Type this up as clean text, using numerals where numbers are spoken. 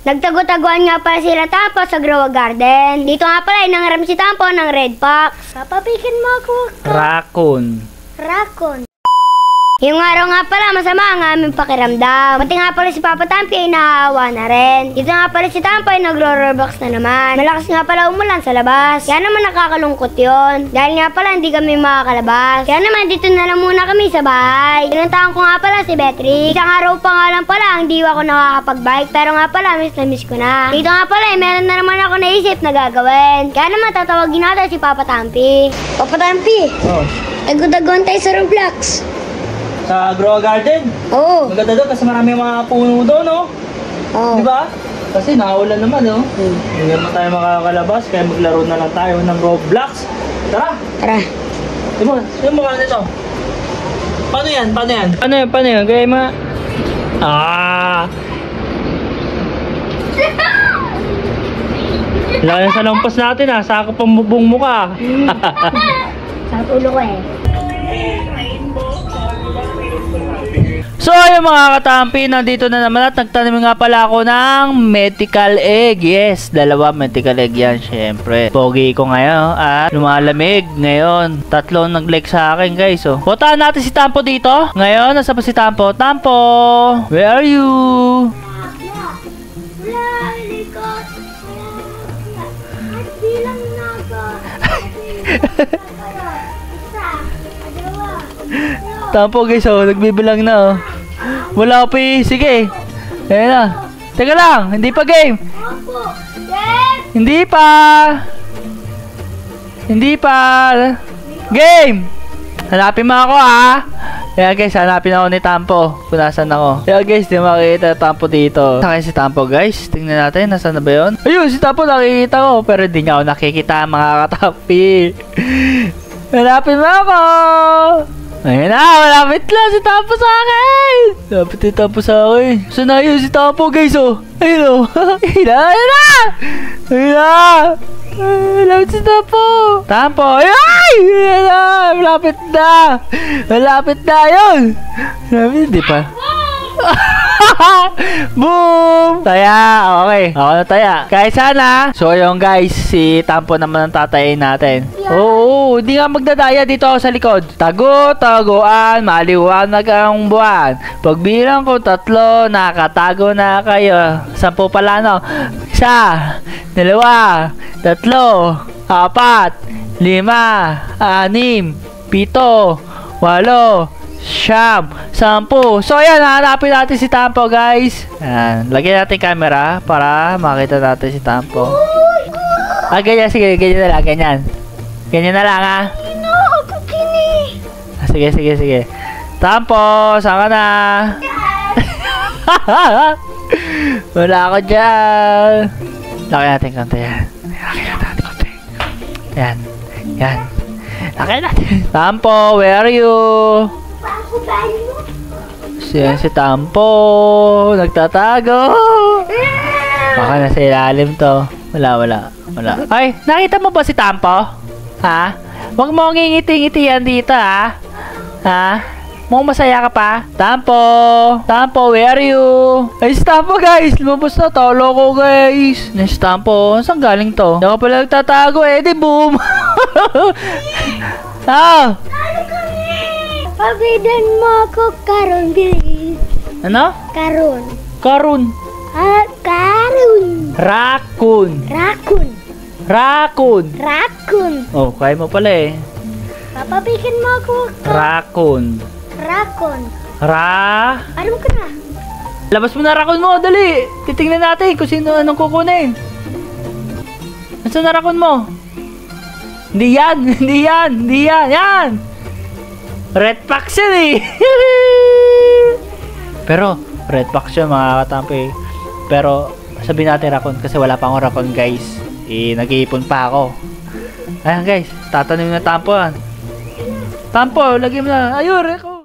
Nagtago-taguan nga pala sila Tampo sa Grow Garden. Dito nga pala nangaram si Tampo ng Red Fox. Papapikin mo ako. Raccoon. Yung araw nga pala, masama ang aming pakiramdam. Pati nga pala si Papa Tampi ay nahahawa na rin. Dito nga pala si Tampo ay nagro-rollbox na naman. Malakas nga pala umulan sa labas. Kaya naman nakakalungkot yon. Dahil nga pala hindi kami makakalabas. Kaya naman dito na lang muna kami sa bahay. Pinuntahan ko nga pala si Beatrix. Isang araw pa nga lang pala, hindi ako nakakapag-bike. Pero nga pala, miss na miss ko na. Dito nga pala, meron na naman ako naisip na gagawin. Kaya naman tatawagin natin si Papa Tampi. Papa Tampi, nagudagwan tayo sa Roblox. Sa Grow Garden? Oo. Maganda doon kasi marami mga puno doon, no? Oo. Di ba? Kasi naulan naman, no? Hindi naman tayo makakalabas, kaya maglaro na lang tayo ng Roblox. Tara! Tara. Diba? Yung mukha nito. Paano yan? Paano yan? Kaya mga... Laki sa lampas natin, ha? Sakop ang bubong mukha. Sa ulo ko eh. So ayun mga katampi, nandito na naman at nagtanim nga pala ako ng medical egg. Yes, 2 medical egg yan syempre. Pogi ko ngayon at lumalamig ngayon. 3 nag-like sa akin guys. So, puntahan natin si Tampo dito. Ngayon, nasa pa si Tampo? Tampo, where are you? Tampo guys, oh, nagbibilang na oh. Wala pa eh. Sige. Ayan na. Teka lang, hindi pa game. Hindi pa. Game. Hanapin mo ako ha. Ayan guys, hanapin ako ni Tampo. Kung nasan ako. Ayan guys, di makikita Tampo dito. Saan si Tampo guys? Tingnan natin, nasaan na ba yun? Ayun, si Tampo nakikita ko. Pero di niya ako nakikita mga katampi. Hanapin mo ako. Ayun na, malapit lang si Tampo sa akin. Malapit si Tampo sa akin. Saan na yun si Tampo guys oh. Ayun oh. Ayun na. Malapit si Tampo. Ay! Ayun na. Malapit na yun. Hindi pa. Boom! Taya, okay. Ako na taya. Kahit sana. So yun guys, si Tampo naman ang tatayin natin. Oo, hindi nga magdadaya dito ako sa likod. Tago-taguan, maliwanag ang buwan. Pagbilang ko 3, nakatago na kayo. 10 pala no. 1, 2, 3, 4, 5, 6, 7, 8, 9, 10. So ayan, hanapin natin si Tampo guys. Ayan, lagyan natin camera para makita natin si Tampo. Ganyan, sige, ganyan na lang, ganyan. Ganyan na lang ha. Sige. Tampo, saan ka na? Wala ako dyan. Lagyan natin konti yan. Yan. Lagyan natin. Tampo, where are you? Si Tampo nagtatago. Baka nasa ilalim to. Wala. Ay, nakita mo ba si Tampo? Ha? Huwag mo ngingiti-ngitian dito ha. Mukhang masaya ka pa? Tampo, where are you? Ay, si Tampo guys, lumabas na. Talo ko guys. Si Tampo, saan galing to? Hindi ako pala nagtatago eh, di boom. Pabidan mo ako karon, bilis. Ano? Karon. Karon. Raccoon. Oh, kaya mo pala eh. Papabikin mo ako. Raccoon. Alam ko na. Labas mo na raccoon mo, dali. Titingnan natin kung sino anong kukunin. Nasaan na raccoon mo? Hindi yan. Yan. Red Fox yan eh. Pero Red Fox yun mga katampi. Pero sabihin natin raccoon kasi wala pa akong raccoon guys. Nag-iipon pa ako. Ayan guys, tatanim na Tampo yan. Tampo, lagyan mo na. Ayun, raccoon.